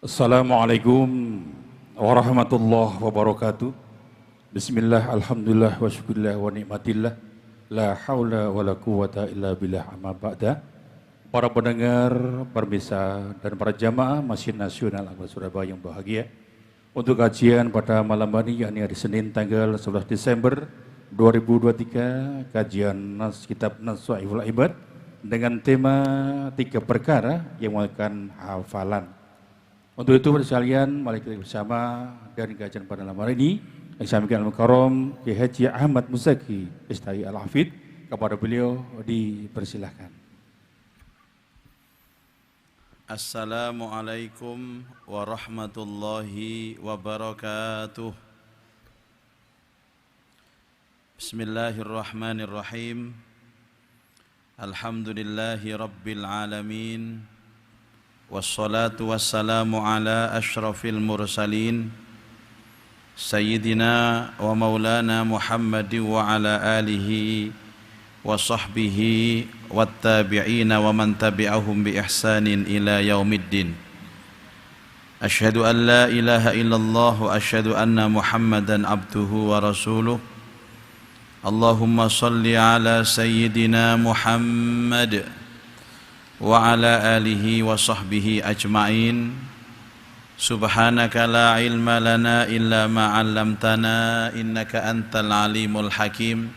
Assalamualaikum warahmatullahi wabarakatuh. Bismillah, alhamdulillah, wa syukurillah, wa ni'matillah. La hawla wa la quwata illa billah amma ba'da. Para pendengar, pemirsa, dan para jamaah Masjid Nasional Al-Akbar Surabaya yang bahagia. Untuk kajian pada malam ini, yakni hari Senin tanggal 11 Desember 2023, kajian kitab Nasha'iful Ibad dengan tema 3 perkara yang menggunakan hafalan. Untuk itu sekalian, mari kita bersama dari kajian pada malam hari ini yang disampaikan Al-Mukarram Kiai Haji Ahmad Muzaki Istari Al-Hafidh. Kepada beliau dipersilahkan. Assalamualaikum warahmatullahi wabarakatuh. Bismillahirrahmanirrahim. Alhamdulillahi rabbil alamin. Wassalatu wassalamu ala ashrafil mursalin Sayyidina wa maulana Muhammadin wa ala alihi wa sahbihi wattabi'ina wa man tabi'ahum bi ihsanin ila yaumiddin. Ashhadu an la ilaha illallah wa ashhadu anna Muhammadan abduhu wa rasuluh. Allahumma salli ala Sayyidina Muhammad wa ala alihi wa sahbihi ajma'in. Subhanaka la ilma lana illa ma 'allamtana innaka antal alimul hakim.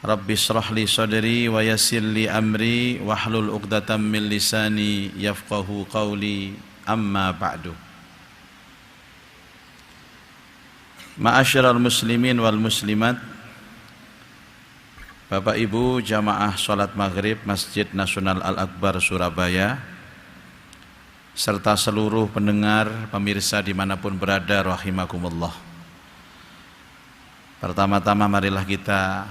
Rabbi shrah li sadri wa yassir li amri wahlul 'uqdatam min lisani yafqahu qawli, amma ba'du. Ma'asyiral muslimin wal muslimat, Bapak Ibu jamaah sholat maghrib Masjid Nasional Al-Akbar Surabaya, serta seluruh pendengar pemirsa dimanapun berada rahimakumullah. Pertama-tama marilah kita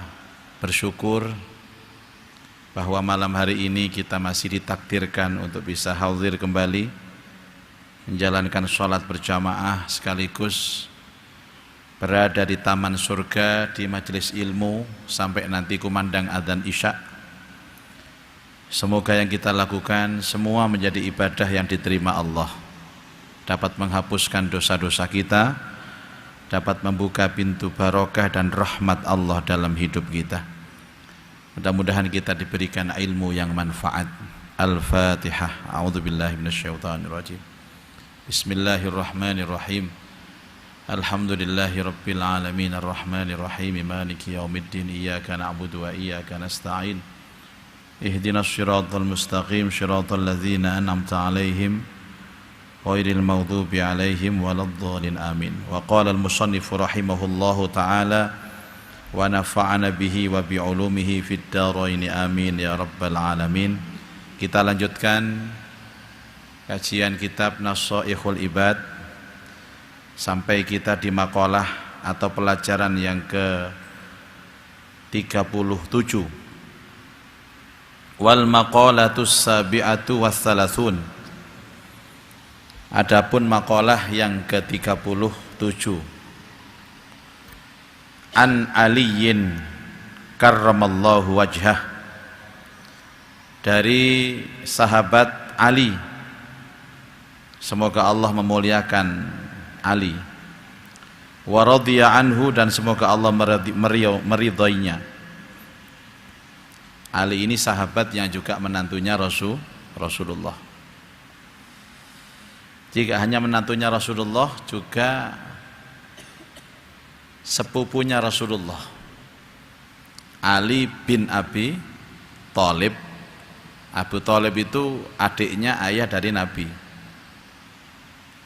bersyukur bahwa malam hari ini kita masih ditakdirkan untuk bisa hadir kembali menjalankan sholat berjamaah sekaligus berada di taman surga, di majelis ilmu sampai nanti kumandang adzan isya. Semoga yang kita lakukan semua menjadi ibadah yang diterima Allah, dapat menghapuskan dosa-dosa kita, dapat membuka pintu barokah dan rahmat Allah dalam hidup kita. Mudah-mudahan kita diberikan ilmu yang manfaat. Al-Fatihah. A'udzubillahi minasyaitonirrajim. Bismillahirrahmanirrahim. Alhamdulillahi rabbil alamin arrahmanir rahim maliki yaumiddin iyyaka na'budu wa iyyaka nasta'in ihdinas siratal mustaqim siratal ladzina an'amta 'alaihim ghairil maghdubi 'alaihim waladdallin amin. Wa qala al-musannif rahimahullahu ta'ala wa nafa'ana bihi wa bi 'ulumihi fid dharain amin ya rabbal alamin. Kita lanjutkan kajian kitab Nasha'iful Ibad sampai kita di makalah atau pelajaran yang ke-37. Wal maqalatus sabi'atu wassalasun. Adapun makalah yang ke-37. An Aliyin karramallahu wajhah. Dari sahabat Ali, semoga Allah memuliakan Ali, wa radhiya anhu, dan semoga Allah meridainya. Ali ini sahabat yang juga menantunya Rasulullah. Jika hanya menantunya Rasulullah, juga sepupunya Rasulullah, Ali bin Abi Thalib. Abu Thalib itu adiknya ayah dari Nabi.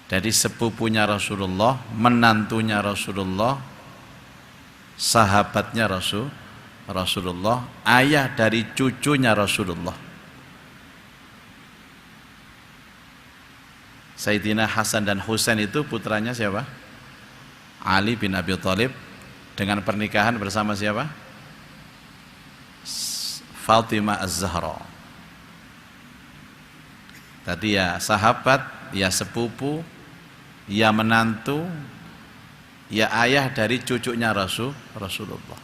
Jadi sepupunya Rasulullah, menantunya Rasulullah, sahabatnya Rasulullah, ayah dari cucunya Rasulullah. Sayyidina Hasan dan Husain itu putranya siapa? Ali bin Abi Thalib, dengan pernikahan bersama siapa? Fatimah Az-Zahra. Tadi ya sahabat, ya sepupu, ya menantu, ya ayah dari cucunya Rasulullah.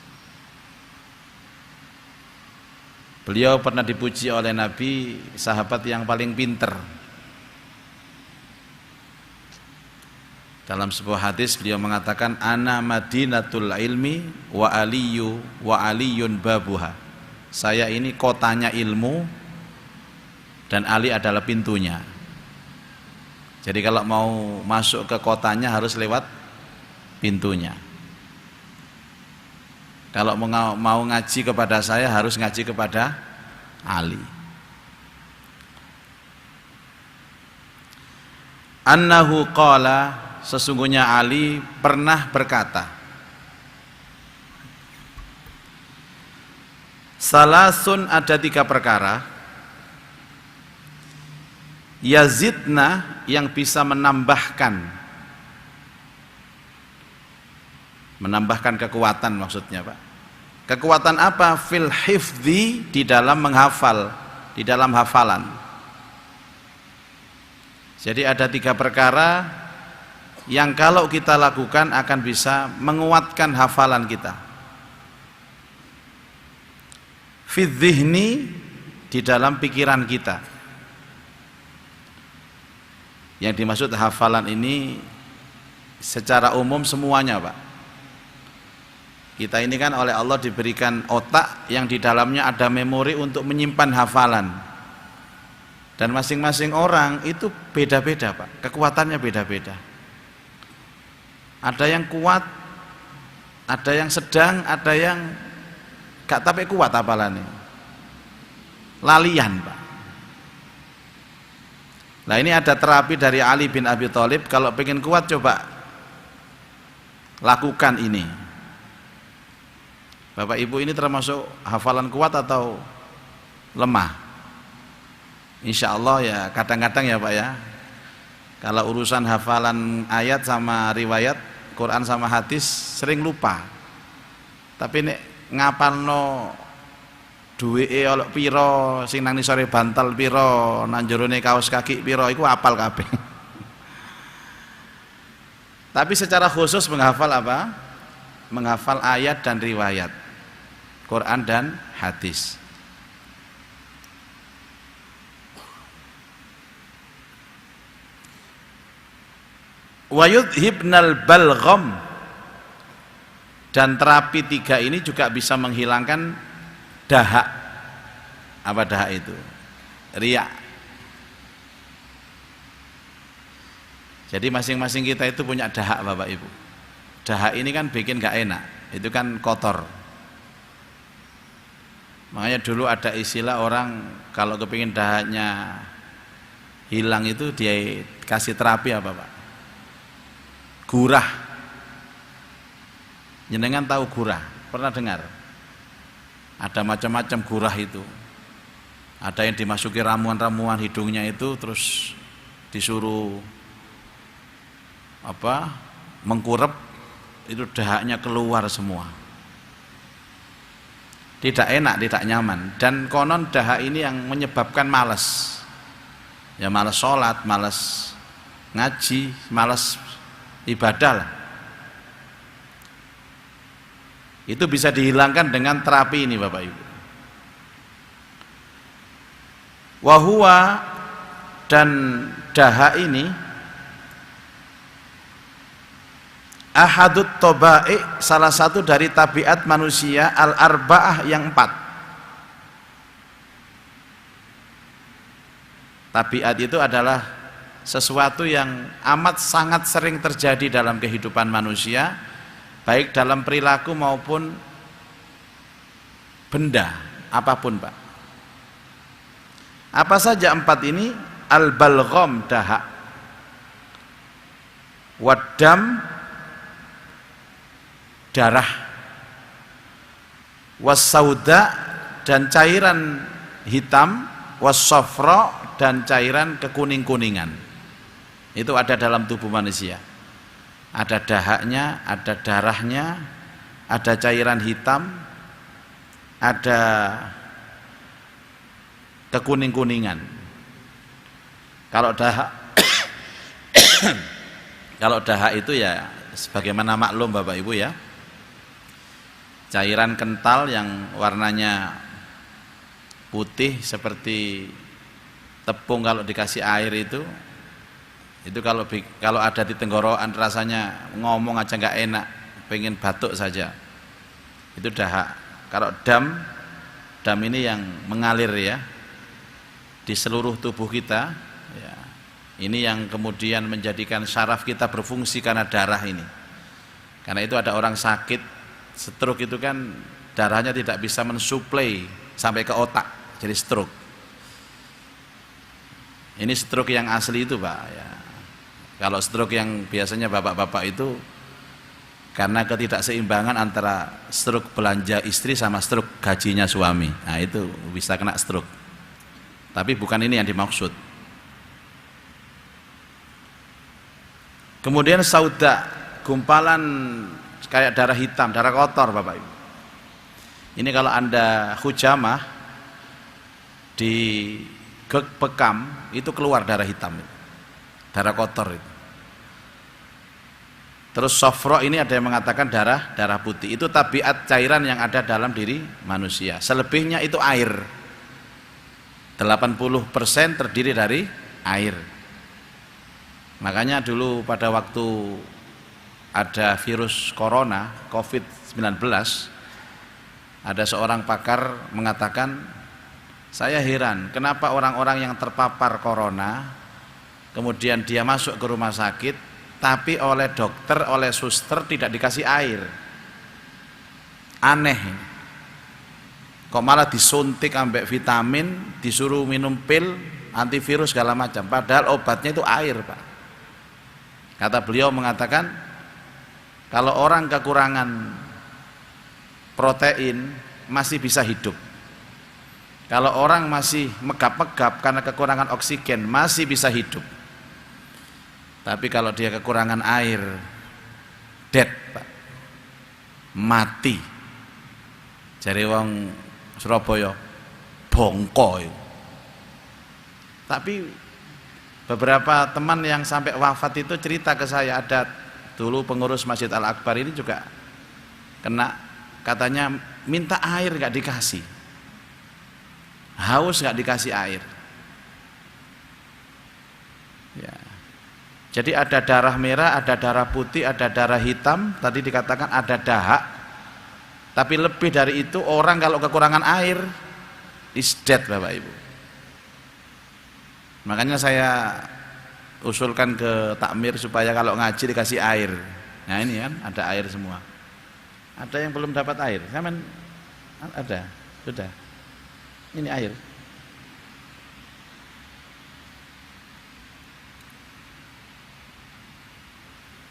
Beliau pernah dipuji oleh Nabi sahabat yang paling pinter. Dalam sebuah hadis beliau mengatakan, ana madinatul ilmi wa aliyun babuha. Saya ini kotanya ilmu dan Ali adalah pintunya. Jadi kalau mau masuk ke kotanya harus lewat pintunya. Kalau mau ngaji kepada saya harus ngaji kepada Ali. Annahu qala, sesungguhnya Ali pernah berkata, salasun, ada 3 perkara, yazidna, yang bisa menambahkan kekuatan, maksudnya Pak. Kekuatan apa? Fil hifdzi, di dalam menghafal, di dalam hafalan. Jadi ada 3 perkara yang kalau kita lakukan akan bisa menguatkan hafalan kita. Fid dzihni, di dalam pikiran kita. Yang dimaksud hafalan ini secara umum semuanya Pak. Kita ini kan oleh Allah diberikan otak yang di dalamnya ada memori untuk menyimpan hafalan. Dan masing-masing orang itu beda-beda Pak, kekuatannya beda-beda. Ada yang kuat, ada yang sedang, ada yang gak tapi kuat hafalannya. Lalian Pak. Nah ini ada terapi dari Ali bin Abi Thalib, kalau pengen kuat coba lakukan ini. Bapak Ibu ini termasuk hafalan kuat atau lemah? Insya Allah ya kadang-kadang ya Pak ya, kalau urusan hafalan ayat sama riwayat Quran sama hadis sering lupa. Tapi nek ngapalno duweke olok piro, sing nang sore bantal piro, nang jerone kaos kaki piro, iku apal kabeh. Tapi secara khusus menghafal apa? Menghafal ayat dan riwayat Quran dan hadis. Wa yudhibnal balgham, dan terapi 3 ini juga bisa menghilangkan dahak. Apa dahak itu? Riya. Jadi masing-masing kita itu punya dahak Bapak Ibu. Dahak ini kan bikin gak enak, itu kan kotor. Makanya dulu ada istilah orang kalau kepingin dahaknya hilang itu dia kasih terapi apa Pak? Gurah. Jenengan tahu gurah? Pernah dengar? Ada macam-macam gurah itu. Ada yang dimasuki ramuan-ramuan hidungnya itu terus disuruh apa? Mengkurep, itu dahaknya keluar semua. Tidak enak, tidak nyaman. Dan konon dahak ini yang menyebabkan malas. Ya malas sholat, malas ngaji, malas ibadah lah. Itu bisa dihilangkan dengan terapi ini Bapak Ibu. Wahuwa, dan dahak ini ahadut toba'i, salah satu dari tabiat manusia al-arba'ah yang 4. Tabiat itu adalah sesuatu yang amat sangat sering terjadi dalam kehidupan manusia, baik dalam perilaku maupun benda apapun Pak. Apa saja 4 ini? Al-balgham, dahak, waddam, darah, wasauda dan cairan hitam, wasafra dan cairan kekuning-kuningan. Itu ada dalam tubuh manusia. Ada dahaknya, ada darahnya, ada cairan hitam, ada kekuning-kuningan. Kalau dahak kalau dahak itu ya sebagaimana maklum Bapak Ibu ya, cairan kental yang warnanya putih seperti tepung kalau dikasih air itu kalau ada di tenggorokan rasanya ngomong aja nggak enak, pengen batuk saja. Itu dahak. Kalau dam ini yang mengalir ya di seluruh tubuh kita ya. Ini yang kemudian menjadikan syaraf kita berfungsi karena darah ini. Karena itu ada orang sakit stroke itu kan darahnya tidak bisa mensuplai sampai ke otak, jadi stroke. Ini stroke yang asli itu Pak ya. Kalau stroke yang biasanya bapak-bapak itu karena ketidakseimbangan antara stroke belanja istri sama stroke gajinya suami, nah itu bisa kena stroke. Tapi bukan ini yang dimaksud. Kemudian sauda, gumpalan kayak darah hitam, darah kotor Bapak Ibu. Ini kalau Anda hujamah di bekam itu keluar darah hitam, darah kotor itu. Terus sofro ini ada yang mengatakan darah putih. Itu tabiat cairan yang ada dalam diri manusia. Selebihnya itu air. 80% terdiri dari air. Makanya dulu pada waktu ada virus corona, COVID-19, ada seorang pakar mengatakan, saya heran kenapa orang-orang yang terpapar corona kemudian dia masuk ke rumah sakit tapi oleh dokter, oleh suster tidak dikasih air. Aneh. Kok malah disuntik ambek vitamin, disuruh minum pil antivirus segala macam, padahal obatnya itu air Pak. Kata beliau mengatakan, kalau orang kekurangan protein masih bisa hidup. Kalau orang masih megap-megap karena kekurangan oksigen masih bisa hidup. Tapi kalau dia kekurangan air, dead Pak. Mati. Jare wong Surabaya bongko. Tapi beberapa teman yang sampai wafat itu cerita ke saya, ada dulu pengurus Masjid Al-Akbar ini juga kena, katanya minta air nggak dikasih, haus nggak dikasih air ya. Jadi ada darah merah, ada darah putih, ada darah hitam, tadi dikatakan ada dahak. Tapi lebih dari itu, orang kalau kekurangan air is dead Bapak Ibu. Makanya saya usulkan ke takmir supaya kalau ngaji dikasih air. Nah ini kan ada air semua. Ada yang belum dapat air? Kan ada, sudah. Ini air.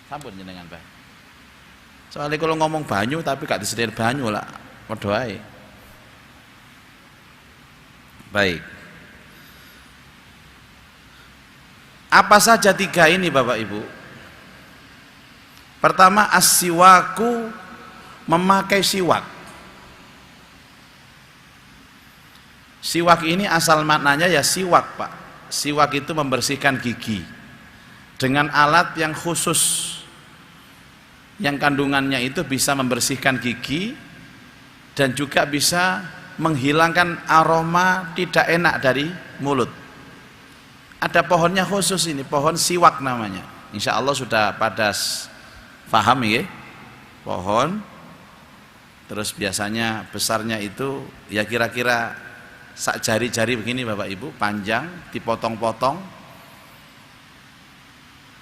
Sampun jenengan Pak. Soalnya kalau ngomong banyu tapi gak disediakan banyu lah, padha ae. Baik. Apa saja tiga ini Bapak Ibu? Pertama, as-siwaku, memakai siwak. Siwak ini asal maknanya ya siwak Pak. Siwak itu membersihkan gigi dengan alat yang khusus, yang kandungannya itu bisa membersihkan gigi dan juga bisa menghilangkan aroma tidak enak dari mulut. Ada pohonnya khusus ini, pohon siwak namanya. Insya Allah sudah pada paham ya, pohon. Terus biasanya besarnya itu ya kira-kira sak jari-jari begini Bapak Ibu, panjang, dipotong-potong.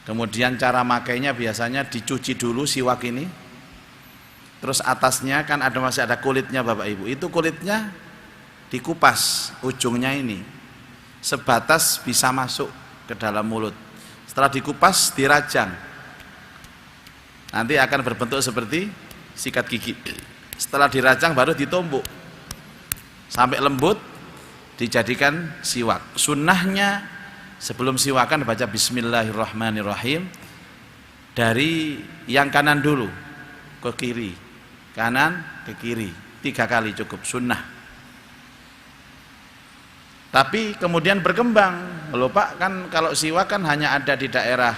Kemudian cara makainya biasanya dicuci dulu siwak ini. Terus atasnya kan masih ada kulitnya Bapak Ibu. Itu kulitnya dikupas ujungnya ini. Sebatas bisa masuk ke dalam mulut. Setelah dikupas dirajang, nanti akan berbentuk seperti sikat gigi. Setelah dirajang baru ditumbuk sampai lembut, dijadikan siwak. Sunnahnya sebelum siwakan baca Bismillahirrahmanirrahim dari yang kanan dulu ke kiri, kanan ke kiri 3 kali cukup, sunnah. Tapi kemudian berkembang, loh Pak, kan kalau siwak kan hanya ada di daerah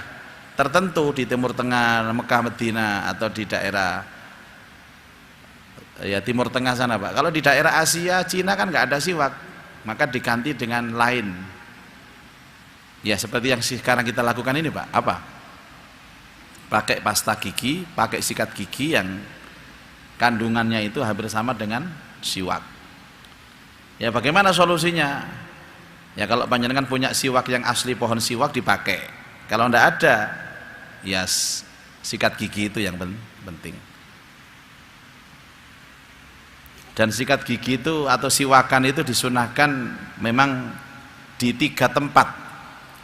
tertentu di Timur Tengah, Mekah, Medina, atau di daerah ya Timur Tengah sana Pak. Kalau di daerah Asia, Cina kan nggak ada siwak, maka diganti dengan lain. Ya seperti yang sekarang kita lakukan ini Pak. Apa? Pakai pasta gigi, pakai sikat gigi yang kandungannya itu hampir sama dengan siwak. Ya bagaimana solusinya? Ya kalau panjenengan punya siwak yang asli pohon siwak dipakai. Kalau ndak ada, ya sikat gigi itu yang penting. Dan sikat gigi itu atau siwakan itu disunahkan memang di 3 tempat.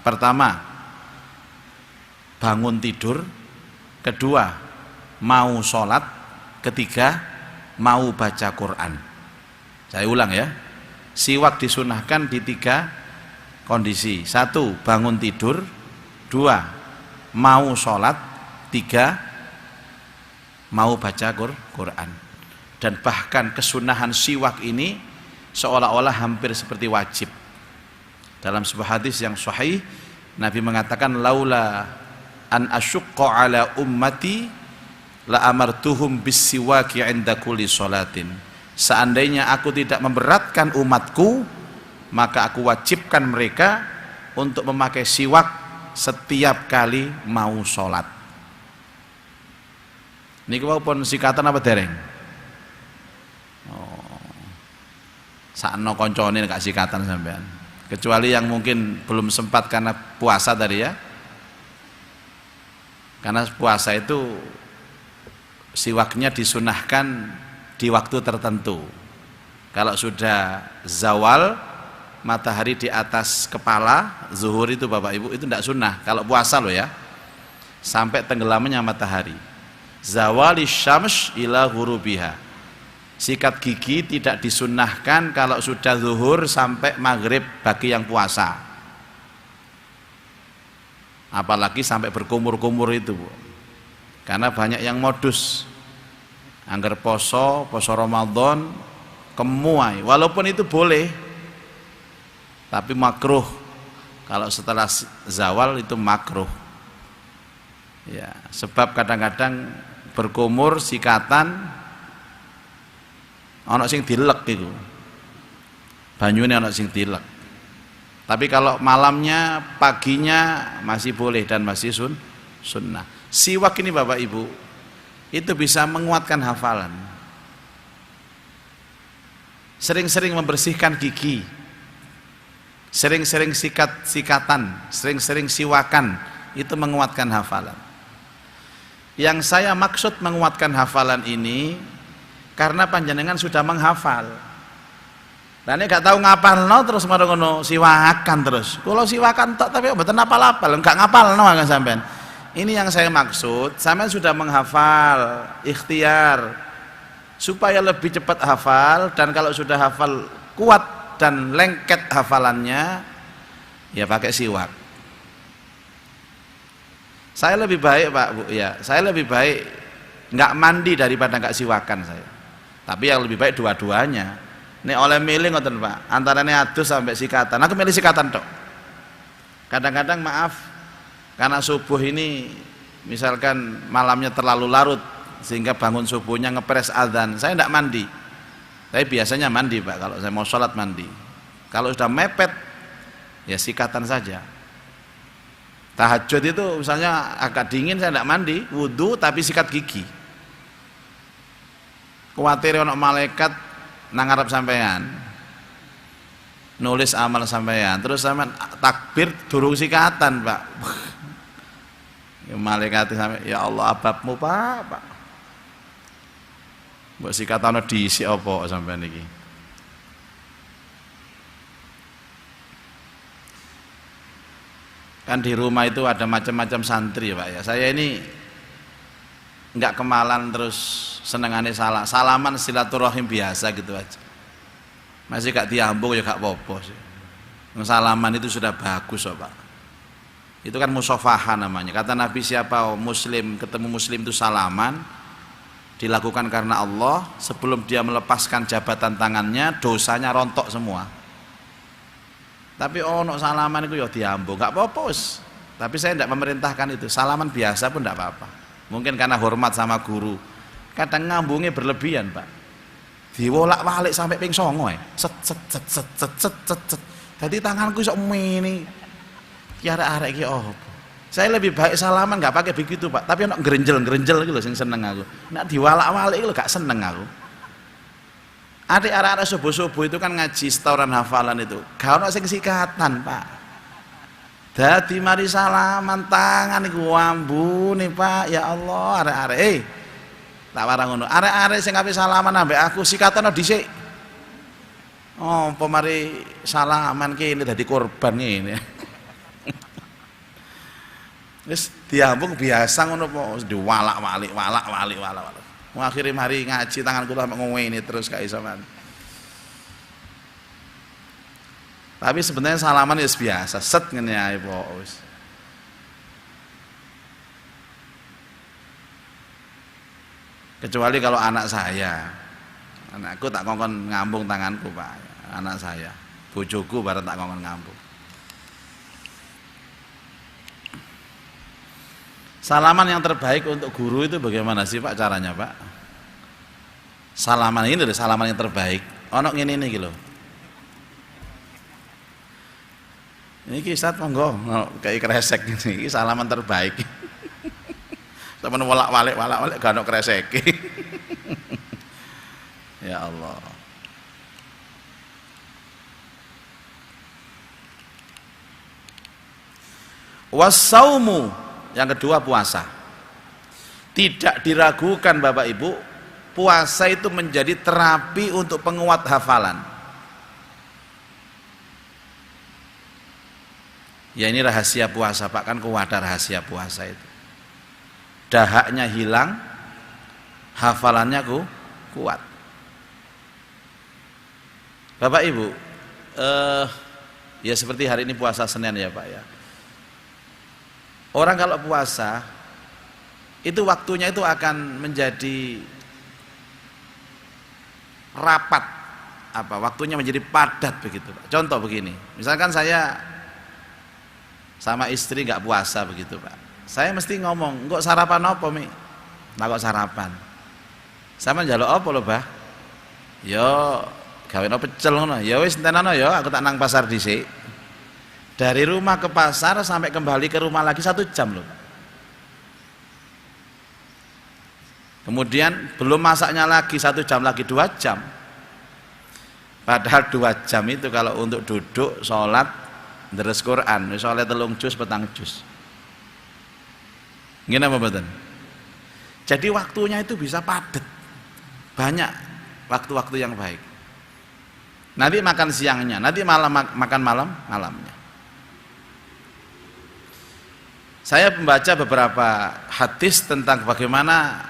Pertama, bangun tidur. Kedua, mau sholat. Ketiga, mau baca Quran. Saya ulang ya, siwak disunahkan di 3 kondisi. 1, bangun tidur. 2, mau sholat. 3, mau baca Quran. Dan bahkan kesunahan siwak ini seolah-olah hampir seperti wajib. Dalam sebuah hadis yang sahih, Nabi mengatakan, laula an asyukka ala ummati la amartuhum bisiwaki inda kulli sholatin. Seandainya aku tidak memberatkan umatku, maka aku wajibkan mereka untuk memakai siwak setiap kali mau sholat. Ini pun sikatan apa dereng? Sakno koncone gak sikatan sampean. Kecuali yang mungkin belum sempat karena puasa tadi ya. Karena puasa itu siwaknya disunahkan di waktu tertentu. Kalau sudah zawal, matahari di atas kepala, zuhur itu Bapak Ibu, itu tidak sunnah. Kalau puasa loh ya, sampai tenggelamnya matahari. Zawali syams ila hurubiha. Sikat gigi tidak disunnahkan kalau sudah zuhur sampai maghrib bagi yang puasa. Apalagi sampai berkumur-kumur itu, Bu. Karena banyak yang modus. Angger poso Ramadan kemuai, walaupun itu boleh, tapi makruh. Kalau setelah zawal itu makruh. Ya, sebab kadang-kadang berkumur sikatan ana sing dilek itu. Banyune ana sing dilek. Tapi kalau malamnya, paginya masih boleh dan masih sunnah. Siwak ini Bapak Ibu, itu bisa menguatkan hafalan. Sering-sering membersihkan gigi. Sering-sering sikatan, sering-sering siwakan, itu menguatkan hafalan. Yang saya maksud menguatkan hafalan ini karena panjenengan sudah menghafal. Dan ini gak tahu ngapalno terus ngono siwakan terus. Kalau siwakan tok tapi mboten apal-apal, enggak ngapalno kan sampean. Ini yang saya maksud, sampean sudah menghafal, ikhtiar supaya lebih cepat hafal, dan kalau sudah hafal kuat dan lengket hafalannya, ya pakai siwak. Saya lebih baik Pak Bu ya, saya lebih baik nggak mandi daripada nggak siwakan saya. Tapi yang lebih baik dua-duanya. Nek oleh milih ngoten Pak, antarane adus sampai sikatan. Aku milih sikatan tok. Kadang-kadang maaf, karena subuh ini misalkan malamnya terlalu larut sehingga bangun subuhnya ngepres adzan, saya tidak mandi. Tapi biasanya mandi Pak, kalau saya mau sholat mandi. Kalau sudah mepet, ya sikatan saja. Tahajud itu misalnya agak dingin, saya tidak mandi, wudhu tapi sikat gigi. Kuwatir ono malaikat nang ngarep sampean, nulis amal sampean, terus sampean takbir durung sikatan Pak. Ya malaikat sampe, ya Allah ababmu Pak. Mbok sikatane diisi apa sampean iki? Kan di rumah itu ada macam-macam santri Pak ya. Saya ini enggak kemalan terus senengane salaman silaturahim biasa gitu aja. Masih gak diambung ya gak apa-apa sih. Salaman itu sudah bagus Pak. Itu kan musafaha namanya. Kata Nabi, siapa muslim ketemu muslim itu salaman, dilakukan karena Allah, sebelum dia melepaskan jabatan tangannya dosanya rontok semua. Tapi ono salaman itu ya diambung, gak apa-apa wis. Tapi saya tidak memerintahkan itu. Salaman biasa pun tidak apa-apa. Mungkin karena hormat sama guru. Kadang ngambungnya berlebihan Pak. Diwolak-walik sampai ping 9 set set set set set set set set. Jadi tanganku sok mini. Ki arek-arek iki Saya lebih baik salaman nggak pakai begitu Pak. Tapi ono gerenjel-gerenjel gitu loh sing seneng aku. Nek diwalak-walik itu gak seneng aku. Adik arek-arek subuh-subuh itu kan ngaji setoran hafalan itu. Gak ono sing sikatan Pak. Dadi mari salaman tangan iku ambune Pak. Ya Allah arek-arek. Tak warang ngono. Arek-arek sing ape salaman ambek aku sikatane dhisik. Oh, pemari salaman kene dadi korban ngene. Wis diambung biasa ngono po, diwalak-walik. Akhire mari ngaji tangan kula mek ngene terus gak iso man. Tapi sebenarnya salaman ya biasa, set ngene ae po wis. Kecuali kalau anak saya, anakku tak kongkon ngambung tanganku Pak, anak saya, bojoku bareng tak kongkon ngambung. Salaman yang terbaik untuk guru itu bagaimana sih Pak caranya Pak? Salaman ini adalah salaman yang terbaik. Ono ngene iki lho. Niki Ustaz monggo kayak kresek ini salaman terbaik. Temen walak-walik gak ono kreseke. Ya Allah. Wasaumu, yang kedua puasa. Tidak diragukan Bapak Ibu, puasa itu menjadi terapi untuk penguat hafalan. Ya ini rahasia puasa Pak, kan kuat rahasia puasa itu. Dahaknya hilang, hafalannya kuat. Bapak Ibu, ya seperti hari ini puasa Senin ya Pak ya. Orang kalau puasa itu waktunya itu akan menjadi rapat, waktunya menjadi padat begitu Pak. Contoh begini, misalkan saya sama istri nggak puasa begitu Pak. Saya mesti ngomong, "Engko sarapan apa, Mi?" Nah, kok sarapan. Sama njaluk apa lho, Bah? Yo gawe pecel ngono. Ya wis entenana ya, aku tak nang pasar dhisik. Dari rumah ke pasar sampai kembali ke rumah lagi 1 jam loh. Kemudian belum masaknya lagi 1 jam lagi 2 jam. Padahal 2 jam itu kalau untuk duduk, sholat, deres Quran, sholat 3 juz, 4 juz. Gini apa betul? Jadi waktunya itu bisa padat, banyak waktu-waktu yang baik. Nanti makan siangnya, nanti makan malamnya. Saya membaca beberapa hadis tentang bagaimana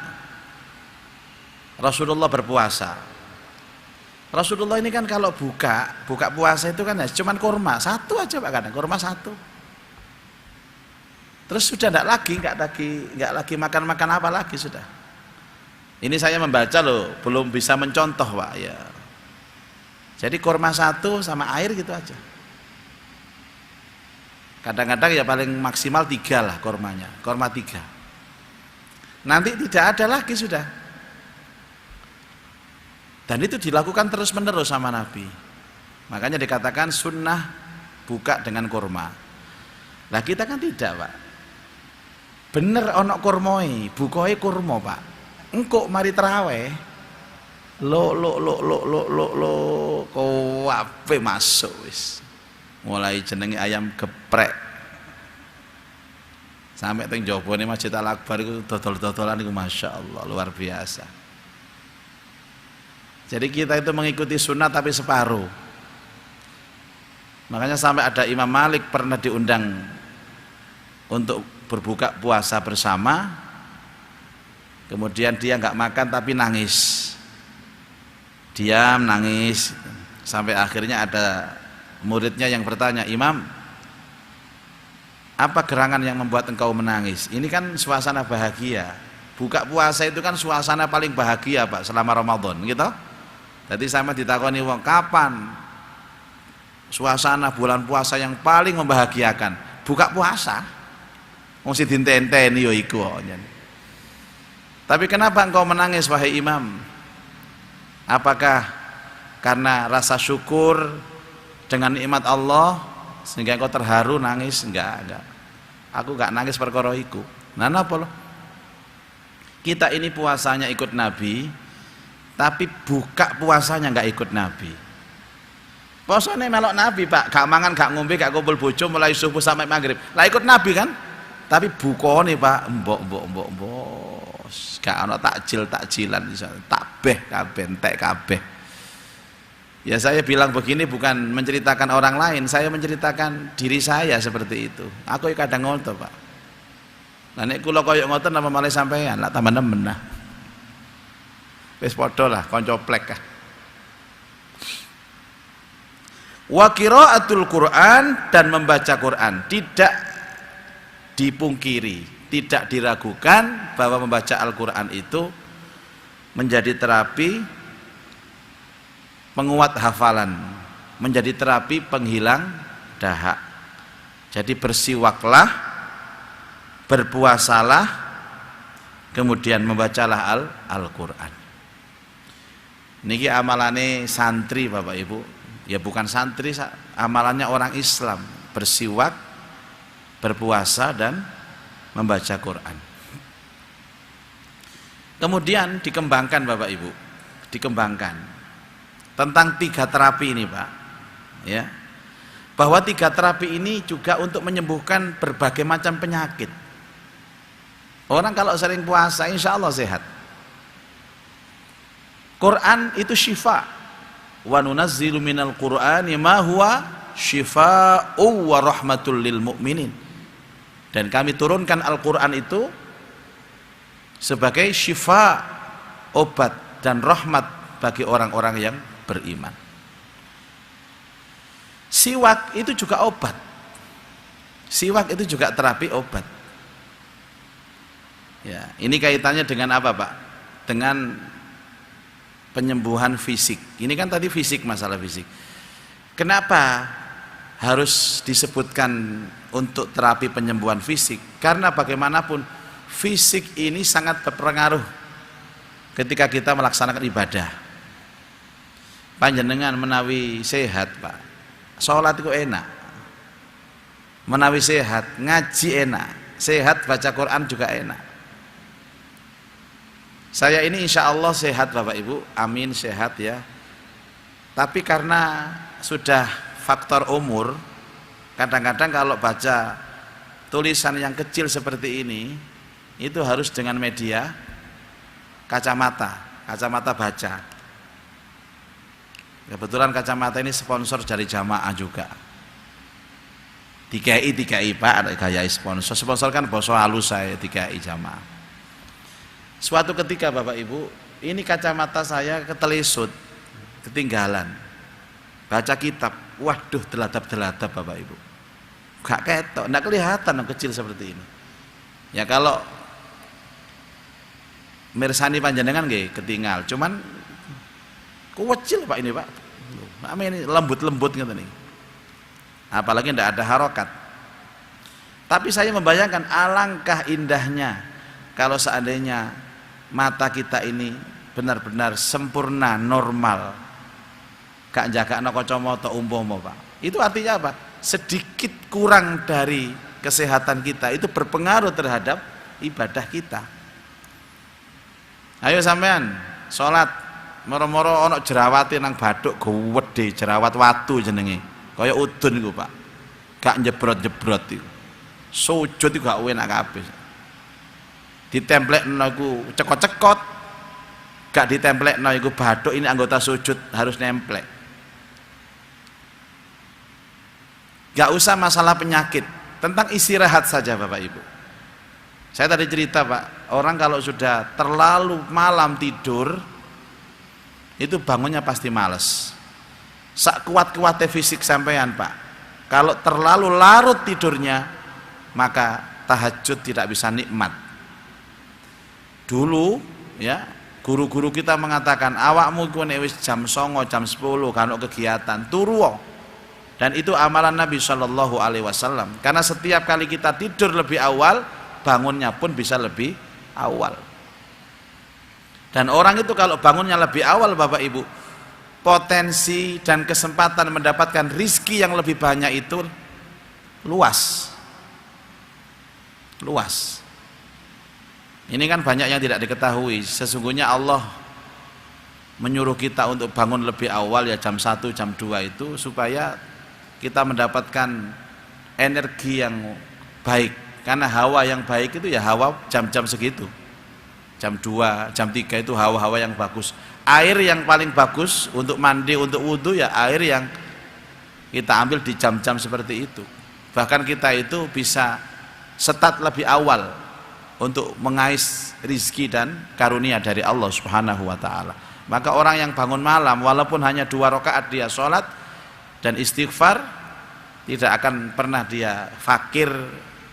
Rasulullah berpuasa. Rasulullah ini kan kalau buka puasa itu kan ya cuman kurma 1 aja Pak, kadang kurma 1. Terus sudah nggak lagi makan apa lagi sudah. Ini saya membaca loh, belum bisa mencontoh Pak ya. Jadi kurma 1 sama air gitu aja. Kadang-kadang ya paling maksimal 3 lah kurmanya, kurma 3. Nanti tidak ada lagi sudah. Dan itu dilakukan terus-menerus sama Nabi. Makanya dikatakan sunnah buka dengan kurma. Nah kita kan tidak Pak. Bener ono kurmoi, bukoi kurma Pak. Engkok mari terawih. Lo kowe masuk wis. Mulai jenenge ayam geprek. Sampai teng jabone Masjid Al Akbar iku dodol-dodolan iku masyaallah luar biasa. Jadi kita itu mengikuti sunnah tapi separuh. Makanya sampai ada Imam Malik pernah diundang untuk berbuka puasa bersama. Kemudian dia nggak makan tapi nangis, diam nangis, sampai akhirnya ada muridnya yang bertanya, "Imam, apa gerangan yang membuat engkau menangis? Ini kan suasana bahagia. Buka puasa itu kan suasana paling bahagia, Pak, selama Ramadan, gitu." Jadi sama ditakoni wong, "Kapan suasana bulan puasa yang paling membahagiakan?" Buka puasa. Wong sing dintenteni ya iku. Tapi kenapa engkau menangis wahai Imam? Apakah karena rasa syukur dengan nikmat Allah sehingga engkau terharu nangis? Enggak. Aku enggak nangis perkara iku. Nah napa lho? Kita ini puasanya ikut Nabi, tapi buka puasanya enggak ikut Nabi. Puasanya melok Nabi, Pak, gak mangan, gak ngombe, gak kumpul bojo mulai subuh sampai maghrib. Lah ikut Nabi kan? Tapi bukane, Pak, mbok. Gak ana takjilan takbeh kabeh entek kabeh. Ya saya bilang begini bukan menceritakan orang lain, saya menceritakan diri saya seperti itu. Aku kadang ngono, Pak. Lah nek kula koyo ngoten apa malah sampean, lah tambah nemen nah. Wis padha lah kanca plek kah. Wa qiraatul Quran, dan membaca Quran tidak dipungkiri, tidak diragukan bahwa membaca Al-Quran itu menjadi terapi penguat hafalan, menjadi terapi penghilang dahak. Jadi bersiwaklah, berpuasalah, kemudian membacalah Al-Quran. Niki amalane santri Bapak Ibu, ya bukan santri, amalannya orang Islam, bersiwak, berpuasa, dan membaca Quran. Kemudian dikembangkan Bapak Ibu, dikembangkan tentang 3 terapi ini, Pak, ya, bahwa 3 terapi ini juga untuk menyembuhkan berbagai macam penyakit. Orang kalau sering puasa insya Allah sehat. Quran itu syifa, wa nunazzilu minal Qur'ani ma huwa syifa'u wa rahmatul lil mu'minin. Dan kami turunkan Al-Quran itu sebagai syifa, obat dan rahmat bagi orang-orang yang beriman. Siwak itu juga obat. Siwak itu juga terapi obat. Ya, ini kaitannya dengan apa, Pak? Dengan penyembuhan fisik. Ini kan tadi fisik, masalah fisik. Kenapa harus disebutkan untuk terapi penyembuhan fisik? Karena bagaimanapun fisik ini sangat berpengaruh ketika kita melaksanakan ibadah. Panjenengan menawi sehat, Pak, sholat itu enak. Menawi sehat, ngaji enak. Sehat, baca Quran juga enak. Saya ini insya Allah sehat Bapak Ibu, amin, sehat ya. Tapi karena sudah faktor umur, kadang-kadang kalau baca tulisan yang kecil seperti ini, itu harus dengan media kacamata baca. Kebetulan kacamata ini sponsor dari jamaah juga. DKI Pak, ada gaya sponsor kan bosok halus saya DKI jamaah. Suatu ketika Bapak Ibu, ini kacamata saya ketelisut, ketinggalan. Baca kitab, waduh, deladap-deladap Bapak Ibu. Gak ketok, enggak kelihatan kecil seperti ini. Ya kalau mirsani panjenengan nggih ketinggal, cuman kecil Pak ini, Pak. Ini lembut-lembut gitu nih. Apalagi enggak ada harokat. Tapi saya membayangkan alangkah indahnya kalau seandainya mata kita ini benar-benar sempurna, normal, gak jagakno kacamata umpama, Pak. Itu artinya apa? Sedikit kurang dari kesehatan kita itu berpengaruh terhadap ibadah kita. Ayo sampean sholat moro-moro ana jerawate nang bathuk gede, jerawat watu jenenge, kaya udun iku, Pak. Gak njebrot-jebrot iku. Sujud iku gak enak kabeh. Ditemplekno iku cekot-cekot, gak ditemplekno iku bathuk, ini anggota sujud harus nemplek. Gak usah masalah penyakit, tentang istirahat saja Bapak Ibu. Saya tadi cerita Pak, orang kalau sudah terlalu malam tidur itu bangunnya pasti males. Sak kuat-kuatnya fisik sampean Pak, kalau terlalu larut tidurnya maka tahajud tidak bisa nikmat. Dulu ya guru-guru kita mengatakan awakmu ku nek wis jam 09.00 jam 10 kan kegiatan turu. Dan itu amalan Nabi Shallallahu Alaihi Wasallam. Karena setiap kali kita tidur lebih awal, bangunnya pun bisa lebih awal. Dan orang itu kalau bangunnya lebih awal Bapak Ibu, potensi dan kesempatan mendapatkan rizki yang lebih banyak itu luas. Luas. Ini kan banyak yang tidak diketahui. Sesungguhnya Allah menyuruh kita untuk bangun lebih awal ya jam 1, jam 2 itu supaya kita mendapatkan energi yang baik. Karena hawa yang baik itu ya hawa jam-jam segitu. Jam 2, jam 3 itu hawa-hawa yang bagus. Air yang paling bagus untuk mandi, untuk wudhu ya air yang kita ambil di jam-jam seperti itu. Bahkan kita itu bisa start lebih awal untuk mengais rizki dan karunia dari Allah Subhanahu wa ta'ala. Maka orang yang bangun malam walaupun hanya 2 rakaat dia sholat dan istighfar, tidak akan pernah dia fakir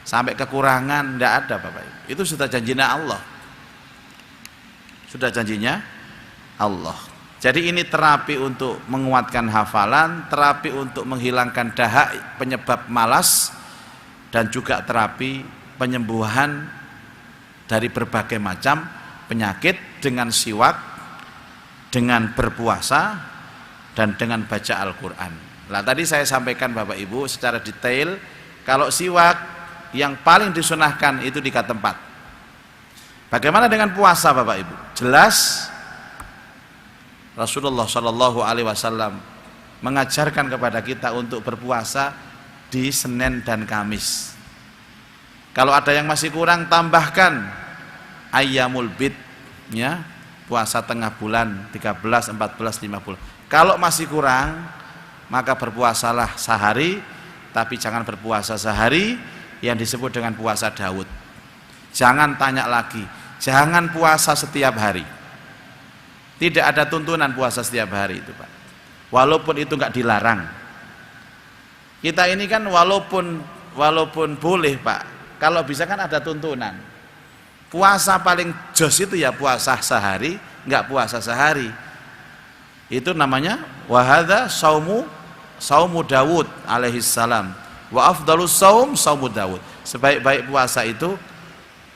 sampai kekurangan, tidak ada Bapak Ibu. Itu sudah janjinya Allah. Sudah janjinya Allah. Jadi ini terapi untuk menguatkan hafalan, terapi untuk menghilangkan dahak penyebab malas, dan juga terapi penyembuhan dari berbagai macam penyakit dengan siwak, dengan berpuasa, dan dengan baca Al-Quran. Nah tadi saya sampaikan Bapak Ibu secara detail, kalau siwak yang paling disunahkan itu 3 tempat. Bagaimana dengan puasa Bapak Ibu? Jelas Rasulullah Shallallahu Alaihi Wasallam mengajarkan kepada kita untuk berpuasa di Senin dan Kamis. Kalau ada yang masih kurang, tambahkan ayyamul bid, ya, puasa tengah bulan 13, 14, 50. Kalau masih kurang, maka berpuasalah sehari, tapi jangan berpuasa sehari yang disebut dengan puasa Daud. Jangan tanya lagi, jangan puasa setiap hari. Tidak ada tuntunan puasa setiap hari itu Pak. Walaupun itu enggak dilarang. Kita ini kan walaupun boleh Pak, kalau bisa kan ada tuntunan. Puasa paling jos itu ya puasa sehari, enggak puasa sehari. Itu namanya wahadza saumu Daud alaihi salam. Wa afdalus saumu Daud. Sebaik-baik puasa itu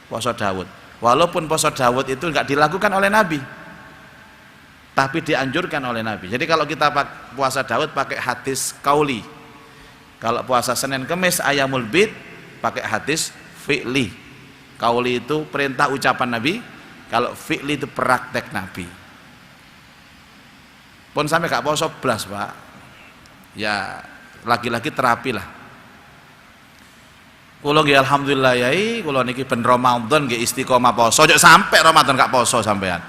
puasa Daud. Walaupun puasa Daud itu enggak dilakukan oleh Nabi, tapi dianjurkan oleh Nabi. Jadi kalau kita puasa Daud pakai hadis kauli. Kalau puasa Senin Kemis ayyamul bid pakai hadis fi'li. Kauli itu perintah ucapan Nabi, kalau fi'li itu praktek Nabi. Pun sampai gak poso blas Pak, ya lagi-lagi terapi lah. Kulo nggih alhamdulillah yai, kulo niki ben Ramadan nggih istiqomah poso, ojo sampai Ramadan gak poso sampean.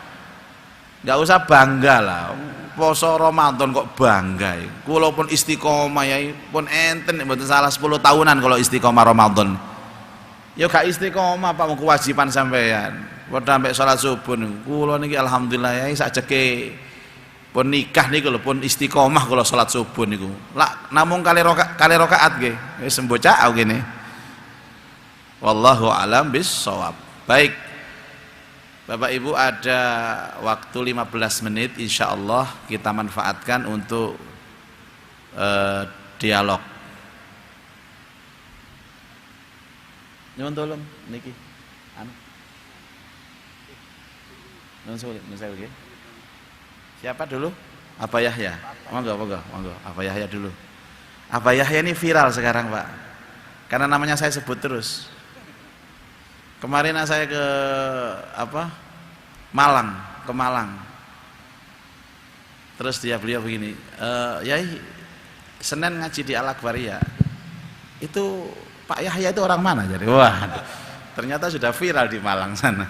Gak usah bangga lah, poso Ramadan kok bangga. Kulo pun istiqomah yai, pun enten mboten salah 10 tahunan kalau istiqomah Ramadan. Ya gak istiqomah Pak, mau kewajiban sampean. Padha sampai salat subuh niku. Kula niki alhamdulillah ya sakjeke pun nikah niku lho pun istiqomah kula salat subuh niku. Lah namung kali rakaat nggih. Wis mbocah ngene. Wallahu alam bissawab. Baik. Bapak Ibu ada waktu 15 menit insyaallah kita manfaatkan untuk dialog. Nyuwun tolong niki. Nyuwun sewu nggih. Siapa dulu? Abah Yahya. Monggo. Abah Yahya dulu. Abah Yahya ini viral sekarang, Pak. Karena namanya saya sebut terus. Kemarin saya ke Malang. Terus beliau begini, Yai, Senin ngaji di Al Akbar ya. Itu Pak Yahya itu orang mana jadi? Wah, ternyata sudah viral di Malang sana.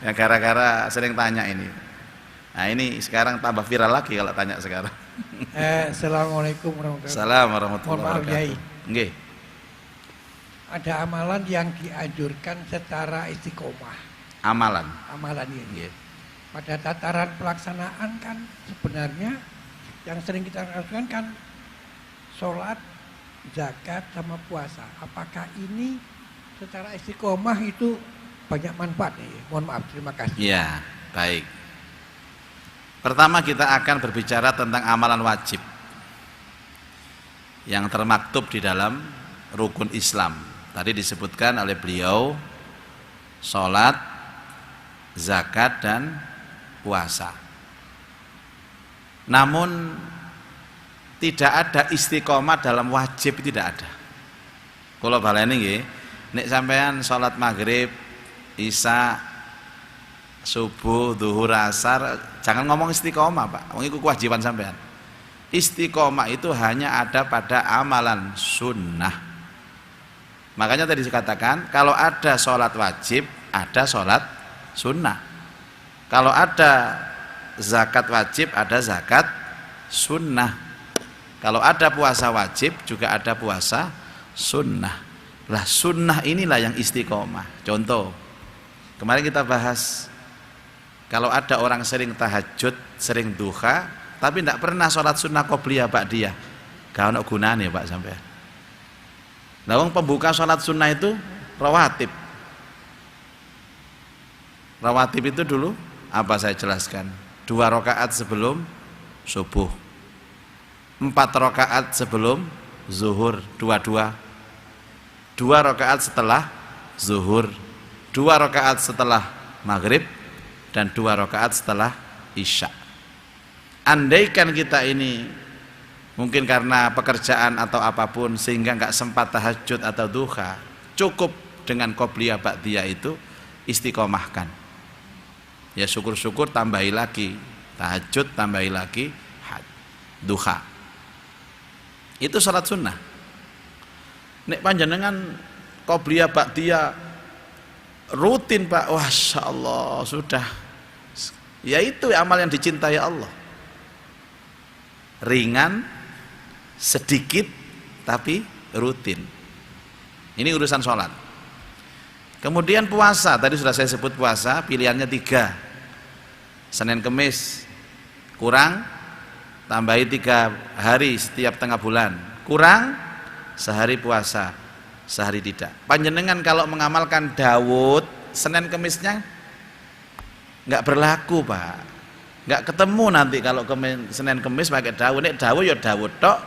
Ya gara-gara sering tanya ini. Nah ini sekarang tambah viral lagi kalau tanya sekarang. Assalamualaikum warahmatullahi wabarakatuh. Assalamualaikum warahmatullahi Mohon maaf, wabarakatuh. Yai. Nggih. ada amalan yang dianjurkan secara istiqomah. Amalan. Amalan ini. Pada tataran pelaksanaan kan sebenarnya yang sering kita lakukan kan sholat, zakat, sama puasa. Apakah ini secara istiqomah itu banyak manfaat nih? Mohon maaf, terima kasih. Ya, baik. Pertama kita akan berbicara tentang amalan wajib yang termaktub di dalam rukun Islam. Tadi disebutkan oleh beliau sholat, zakat, dan puasa. Namun tidak ada istiqomah dalam wajib, tidak ada. Kalau baleni nggih, nek sampean sholat maghrib, isya, subuh, zuhur, asar, jangan ngomong istiqomah, Pak. Wong iku kewajiban sampean. Istiqomah itu hanya ada pada amalan sunnah. Makanya tadi dikatakan kalau ada sholat wajib, ada sholat sunnah. Kalau ada zakat wajib, ada zakat sunnah. Kalau ada puasa wajib, juga ada puasa sunnah. Lah sunnah inilah yang istiqomah. Contoh, kemarin kita bahas, kalau ada orang sering tahajud, sering duha, tapi tidak pernah sholat sunnah qobliyah ba'diyah, gak ada gunanya Pak sampai. Nah, pembuka sholat sunnah itu rawatib. Rawatib itu dulu apa saya jelaskan? 2 rakaat sebelum subuh, 4 rakaat sebelum zuhur, 2 rakaat setelah zuhur, 2 rakaat setelah maghrib, dan 2 rakaat setelah isya. Andaikan kita ini mungkin karena pekerjaan atau apapun sehingga nggak sempat tahajud atau duha, cukup dengan qobliyah ba'diyah itu istiqomahkan. Ya syukur-syukur tambahi lagi tahajud, tambahi lagi duha. Itu salat sunnah. Nek panjenengan qobliyah ba'diyah rutin Pak, Masya Allah, sudah. Ya itu amal yang dicintai Allah. Ringan, sedikit, tapi rutin. Ini urusan sholat. Kemudian puasa, tadi sudah saya sebut puasa, pilihannya 3. Senin Kemis, kurang, tambahi 3 hari setiap tengah bulan, kurang, sehari puasa, sehari tidak. Panjenengan kalau mengamalkan Daud, Senin Kemisnya nggak berlaku Pak, nggak ketemu nanti kalau Senin Kemis pakai Daud. Nek Daud ya Daud tok,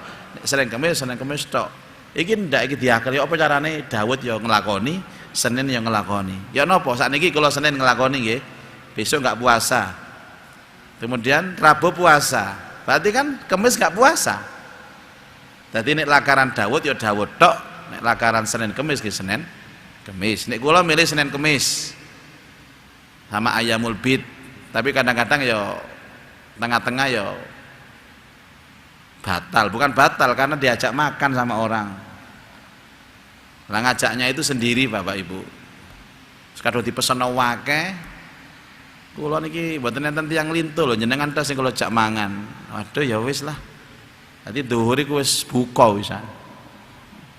Senin Kemis tok. Iki ndak iki diakali apa carane Daud ya nglakoni, Senin ya nglakoni. Ya napa sakniki kalau Senin nglakoni nggih, besok nggak puasa. Kemudian Rabu puasa. Berarti kan Kemis nggak puasa. Jadi nek lakaran Daud ya Daud tok, nek lakaran Senin Kemis nggih Senin Kemis. Nek kula milih Senin Kemis sama Ayamul Bid, tapi kadang-kadang ya tengah-tengah ya batal, bukan batal karena diajak makan sama orang. Lah ngajaknya itu sendiri Bapak Ibu. Sekadung dipesen wake, kula niki mboten enten tiyang lintu lho, jenengan tes sing kula jak mangan. Waduh ya wis lah. Dadi dhuwur iku wis buka wisan.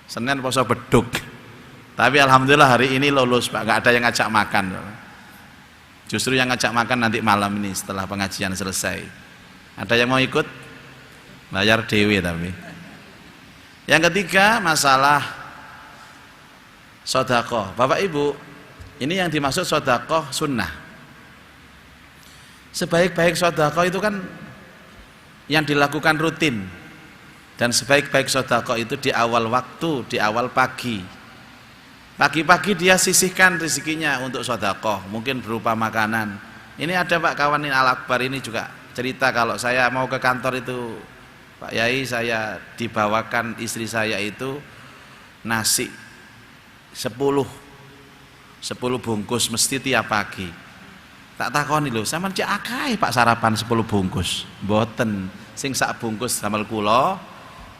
Senin poso beduk. Tapi alhamdulillah hari ini lulus Pak, enggak ada yang ngajak makan. Justru yang ngajak makan nanti malam ini setelah pengajian selesai. Ada yang mau ikut? Bayar dewe tapi. Yang ketiga masalah sedekah. Bapak Ibu, ini yang dimaksud sedekah sunnah. Sebaik-baik sedekah itu kan yang dilakukan rutin. Dan sebaik-baik sedekah itu di awal waktu, di awal pagi. Pagi-pagi dia sisihkan rezekinya untuk sedekah, mungkin berupa makanan. Ini ada Pak kawan ini Al-Akbar ini juga cerita kalau saya mau ke kantor itu Pak Yai, saya dibawakan istri saya itu nasi 10 bungkus mesti tiap pagi. Tak takoni lho, sampean cek akeh Pak sarapan 10 bungkus. Mboten, sing sak bungkus damel kula,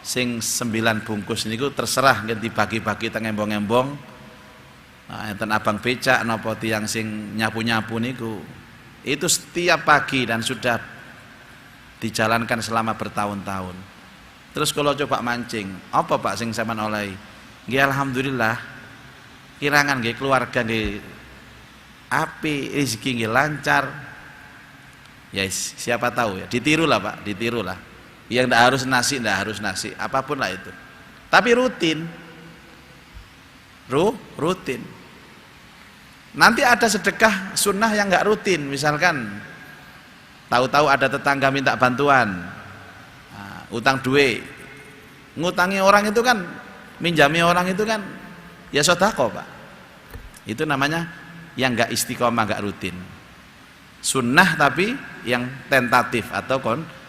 sing 9 bungkus niku terserah nggih dibagi-bagi teng embong-embong. Nah, enten abang becak napa tiyang sing nyapu-nyapu niku. Itu setiap pagi dan sudah dijalankan selama bertahun-tahun. Terus kalau coba mancing, apa Pak sing sampean olehi? Nggih alhamdulillah kirangan nggih keluarga nggih api, rezeki nggih lancar. Ya siapa tahu ya, ditiru lah Pak, ditiru lah. Yang ndak harus nasi, apapun lah itu. Tapi rutin. Rutin. Nanti ada sedekah sunnah yang nggak rutin, misalkan tahu-tahu ada tetangga minta bantuan, nah, utang duit, ngutangi orang itu kan, minjami orang itu kan, ya sedekah Pak. Itu namanya yang nggak istiqomah, nggak rutin. Sunnah tapi yang tentatif atau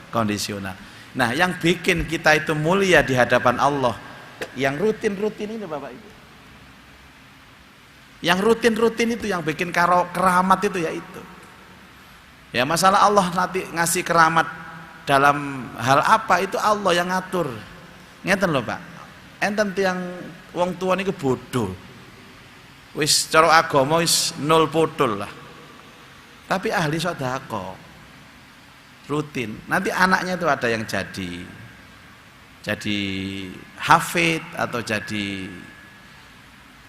kondisional. Nah, yang bikin kita itu mulia di hadapan Allah, yang rutin-rutin ini Bapak Ibu. Yang rutin-rutin itu yang bikin keramat itu ya itu. Ya masalah Allah nanti ngasih keramat dalam hal apa itu Allah yang ngatur. Ngeten lho Pak. Enten tiyang wong tua niku bodoh. Wis cara agama wis nol potul lah. Tapi ahli sedekah. Rutin. Nanti anaknya itu ada yang jadi hafid atau jadi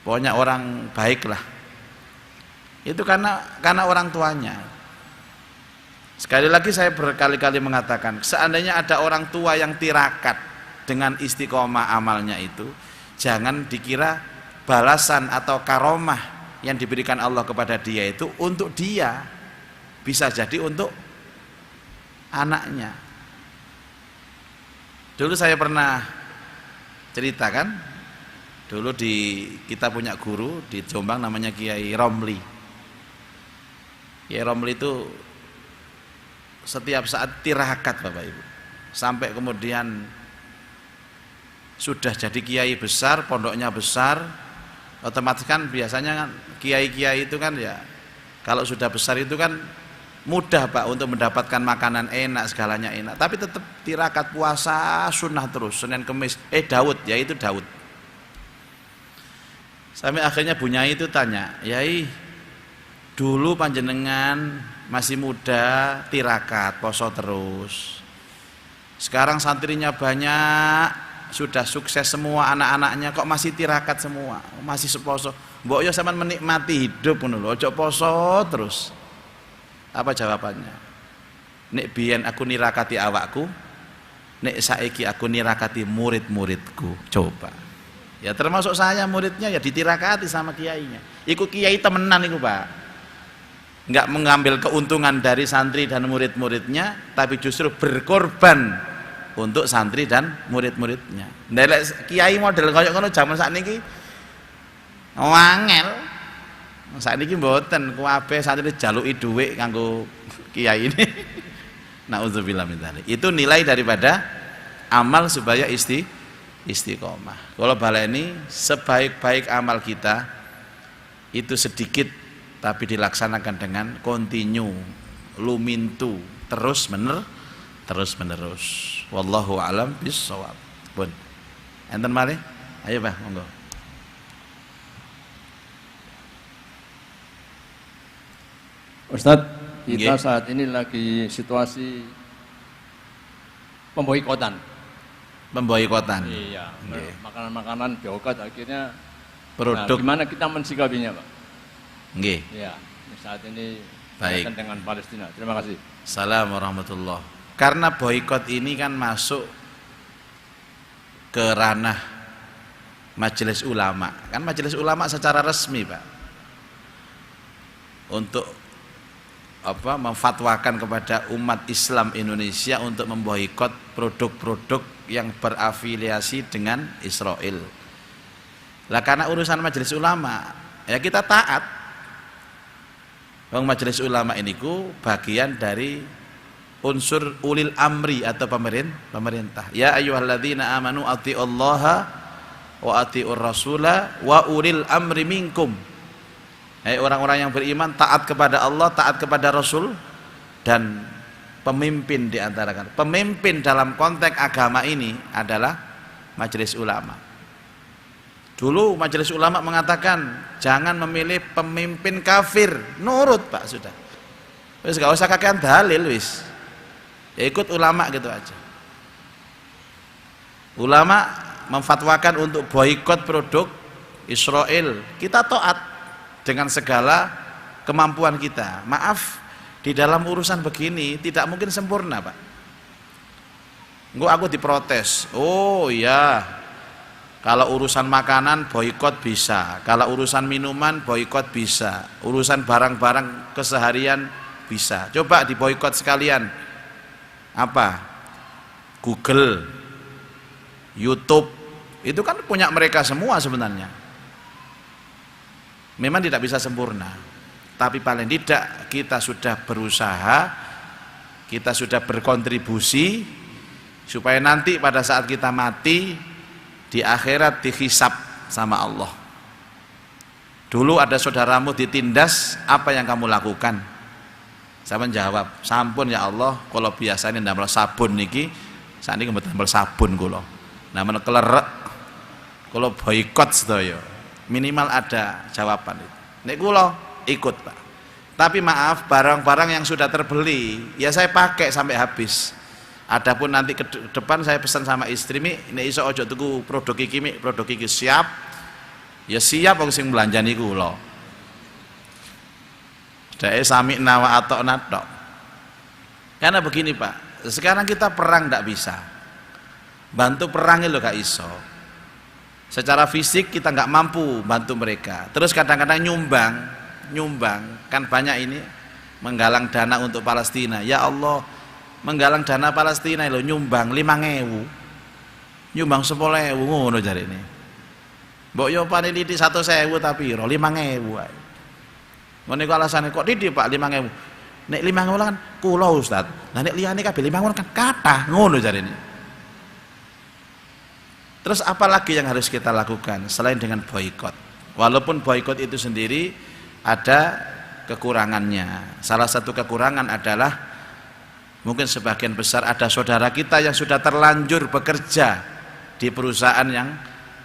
pokoknya orang baik lah. Itu karena orang tuanya. Sekali lagi saya berkali-kali mengatakan, seandainya ada orang tua yang tirakat dengan istiqomah amalnya itu, jangan dikira balasan atau karomah yang diberikan Allah kepada dia itu untuk dia, bisa jadi untuk anaknya. Dulu saya pernah ceritakan, dulu kita punya guru di Jombang namanya Kiai Romli. Kiai Romli itu setiap saat tirakat Bapak Ibu, sampai kemudian sudah jadi kiai besar, pondoknya besar, otomatis kan biasanya kan kiai-kiai itu kan ya kalau sudah besar itu kan mudah Pak untuk mendapatkan makanan enak, segalanya enak, tapi tetap tirakat puasa sunnah terus, Senin Kemis. Daud, ya itu Daud. Sampai akhirnya Bunyai itu tanya, Yai, dulu panjenengan masih muda tirakat poso terus, sekarang santrinya banyak, sudah sukses semua anak-anaknya, kok masih tirakat semua, masih seposo. Mbok yo sampean menikmati hidup ngono lho, ojo poso terus. Apa jawabannya? Nek biyen aku nirakati awakku, nek saiki aku nirakati murid-muridku. Coba. Ya termasuk saya muridnya ya ditirakati sama kiainya. Iku kiai temenan iku Pak. Enggak mengambil keuntungan dari santri dan murid-muridnya, tapi justru berkorban untuk santri dan murid-muridnya. Nek kiai model kaya ngono jaman sakniki wangel. Sakniki mboten kabeh santri jaluki dhuwit kanggo kiai ini. Nauzubillah min dzalik. Itu nilai daripada amal supaya istiqomah. Kalau baleni sebaik-baik amal kita itu sedikit tapi dilaksanakan dengan kontinu, lumintu, terus menerus. Wallahu alam bissawab. Pun. Enten mari? Ayo Pak, monggo. Ustadz, kita saat ini lagi situasi pemboikotan. Iya, makanan-makanan boikot akhirnya produk. Nah, gimana kita mensikapinya, Pak? Nggih. Iya, saat ini baik dengan Palestina. Terima kasih. Assalamualaikum warahmatullahi wabarakatuh. Karena boikot ini kan masuk ke ranah majelis ulama. Kan majelis ulama secara resmi, Pak, untuk memfatwakan kepada umat Islam Indonesia untuk memboikot produk-produk yang berafiliasi dengan Israel. Lah karena urusan majelis ulama, ya kita taat. Wong majelis ulama ini ku bagian dari unsur ulil amri atau pemerintah. Ya ayyuhalladzina amanu atti'ullaha wa atti'ur rasula wa ulil amri minkum. Hai orang-orang yang beriman, taat kepada Allah, taat kepada Rasul dan pemimpin di antara kalian. Pemimpin dalam konteks agama ini adalah majelis ulama. Dulu majelis ulama mengatakan jangan memilih pemimpin kafir, nurut Pak sudah. Wis gak usah kakean dalil wis. Ya ikut ulama gitu aja. Ulama memfatwakan untuk boikot produk Israel, kita taat dengan segala kemampuan kita. Maaf, di dalam urusan begini tidak mungkin sempurna, Pak. Enggak, aku diprotes. Oh iya, kalau urusan makanan boikot bisa, kalau urusan minuman boikot bisa, urusan barang-barang keseharian bisa. Coba diboikot sekalian. Apa? Google, YouTube, itu kan punya mereka semua sebenarnya. Memang tidak bisa sempurna, tapi paling tidak kita sudah berusaha, kita sudah berkontribusi supaya nanti pada saat kita mati di akhirat dihisab sama Allah. Dulu ada saudaramu ditindas, apa yang kamu lakukan? Saya menjawab, sampun ya Allah, kalau biasanya ndamel sabun niki, saat ini kebetulan ndamel sabun kula. Namanya kelerek, kalau boikot sedaya, minimal ada jawaban itu. Nek kula ikut, Pak. Tapi maaf, barang-barang yang sudah terbeli, ya saya pakai sampai habis. Adapun nanti ke depan saya pesan sama istri, nek iso ojo tuku produk iki siap. Ya siap wong sing belanjani kula. Dae sami nawa atokna tok. Karena begini, Pak, sekarang kita perang ndak bisa. Bantu perangnya lo gak iso. Secara fisik kita nggak mampu bantu mereka. Terus kadang-kadang nyumbang kan banyak ini menggalang dana untuk Palestina. Ya Allah, menggalang dana Palestina lo nyumbang 5.000, nyumbang 10.000 ngono jare ini. Mbok yo paneliti 100.000 tapi ro 5.000 ae. Ngono iku alasane kok didik Pak 5.000. Nek 5.000 kan kula Ustaz. Lah nek liyane kabeh 5.000 kan kathah ngono jare ini. Terus apa lagi yang harus kita lakukan selain dengan boikot? Walaupun boikot itu sendiri ada kekurangannya. Salah satu kekurangan adalah mungkin sebagian besar ada saudara kita yang sudah terlanjur bekerja di perusahaan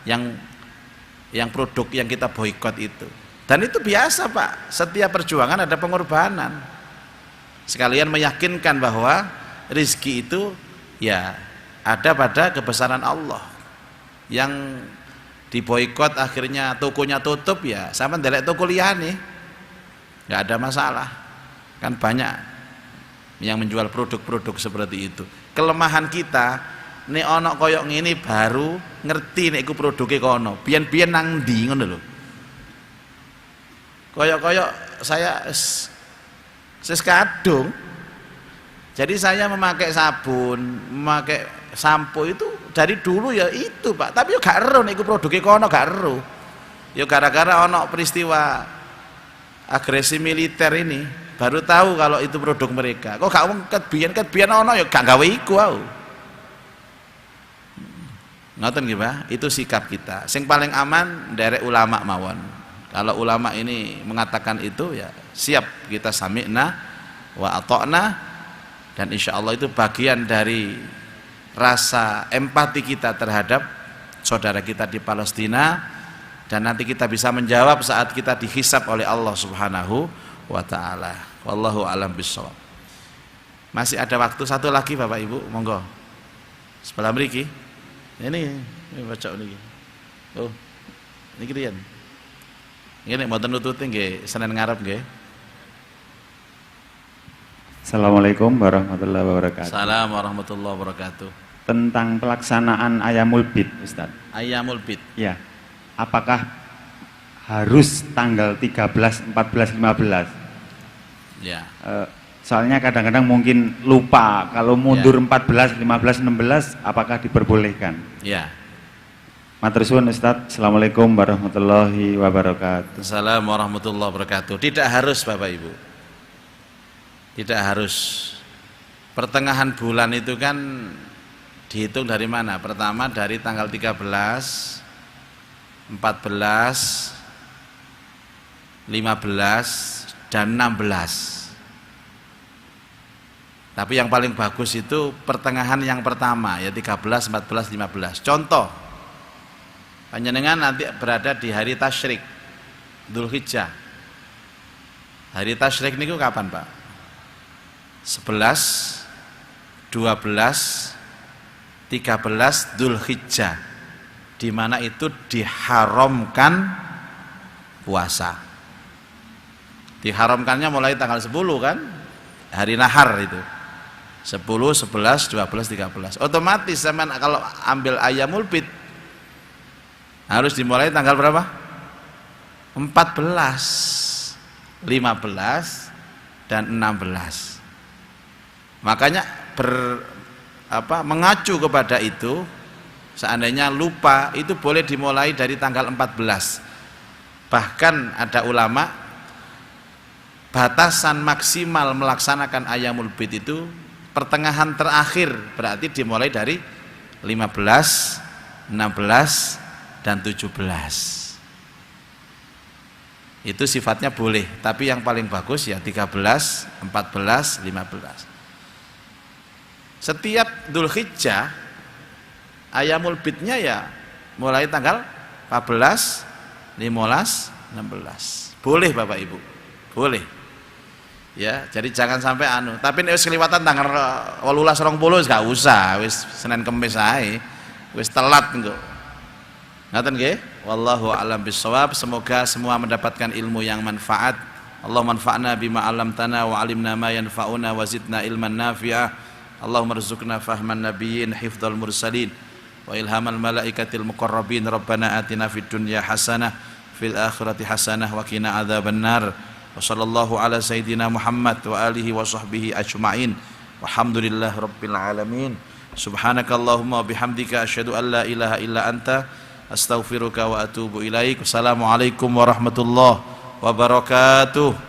yang produk yang kita boikot itu. Dan itu biasa, Pak. Setiap perjuangan ada pengorbanan. Sekalian meyakinkan bahwa rizki itu ya ada pada kebesaran Allah. Yang diboikot akhirnya tokonya tutup, ya sama ndelek toko liyane nggak ada masalah, kan banyak yang menjual produk-produk seperti itu. Kelemahan kita nek ono koyok ngene baru ngerti nek iku produke kono, biyen-biyen nang ndi ngono lho. Koyok-koyok saya ses kadung, jadi saya memakai sabun, memakai sampo itu dari dulu ya itu, Pak. Tapi yo gak ero nek iku produke kono, gak ero. Ya gara-gara ono peristiwa agresi militer ini baru tahu kalau itu produk mereka. Kok gak wong ketbiyen ono ya gak gawe iku aku. Ngoten nggih, Pak. Itu sikap kita. Sing paling aman derek ulama mawon. Kalau ulama ini mengatakan itu ya siap kita sami'na wa ata'na, dan insya Allah itu bagian dari rasa empati kita terhadap saudara kita di Palestina, dan nanti kita bisa menjawab saat kita dihisab oleh Allah Subhanahu wa taala. Wallahu a'lam bishawab. Masih ada waktu satu lagi Bapak Ibu, monggo. Sebelah mriki. Ini baca niki. Oh. Niki riyen. Ini mboten nututi nggih, Senin ngarep nggih. Assalamualaikum warahmatullahi wabarakatuh. Assalamualaikum warahmatullahi wabarakatuh. Tentang pelaksanaan Ayyamul Bid, Ustaz. Ayyamul Bid. Ya. Apakah harus tanggal 13, 14, 15? Ya. Soalnya kadang-kadang mungkin lupa kalau mundur 14, 15, 16 apakah diperbolehkan? Ya. Matur suwun Ustaz. Assalamualaikum warahmatullahi wabarakatuh. Assalamualaikum warahmatullahi wabarakatuh. Tidak harus Bapak Ibu. Tidak harus. Pertengahan bulan itu kan dihitung dari mana? Pertama dari tanggal 13, 14, 15 dan 16. Tapi yang paling bagus itu pertengahan yang pertama, ya 13, 14, 15. Contoh, panjenengan nanti berada di hari tasyrik Dzulhijjah. Hari tasyrik niku kapan, Pak? 11, 12, 13 Dzulhijjah. di mana itu diharamkan puasa. Diharamkannya mulai tanggal 10 kan, hari nahar itu 10, 11, 12, 13. Otomatis zaman kalau ambil Ayyamul Bid harus dimulai tanggal berapa? 14, 15 dan 16. Makanya mengacu kepada itu, seandainya lupa itu boleh dimulai dari tanggal 14. Bahkan ada ulama batasan maksimal melaksanakan Ayyamul Bid itu pertengahan terakhir, berarti dimulai dari 15, 16 dan 17. Itu sifatnya boleh, tapi yang paling bagus ya 13, 14, 15. Setiap Dzulhijjah Ayyamul Bidnya ya mulai tanggal 14, 15, 16. Boleh Bapak Ibu, boleh. Ya, jadi jangan sampai tapi nek wis kelewatan tanggal 18, 20 gak usah, wis Senin Kamis ae. Wis telat engko. Ngaten nggih? Wallahu a'lam bissawab. Semoga semua mendapatkan ilmu yang manfaat. Allahumma anfa'na bima 'allamtana wa 'allimna ma yanfa'una wa zidna ilman nafi'ah. Allahumma rzuqna fahman nabiyyin hifdzal mursalin wa ilhamal malaikatil muqarrabin. Rabbana atina fid dunya hasanah fil akhirati hasanah wa qina adzabannar. Wa sallallahu ala sayyidina Muhammad wa alihi wa sahbihi ajma'in. Walhamdulillahi rabbil alamin. Subhanakallahumma bihamdika asyhadu an la ilaha illa anta astaghfiruka wa atubu ilaik. Wassalamualaikum warahmatullahi wabarakatuh.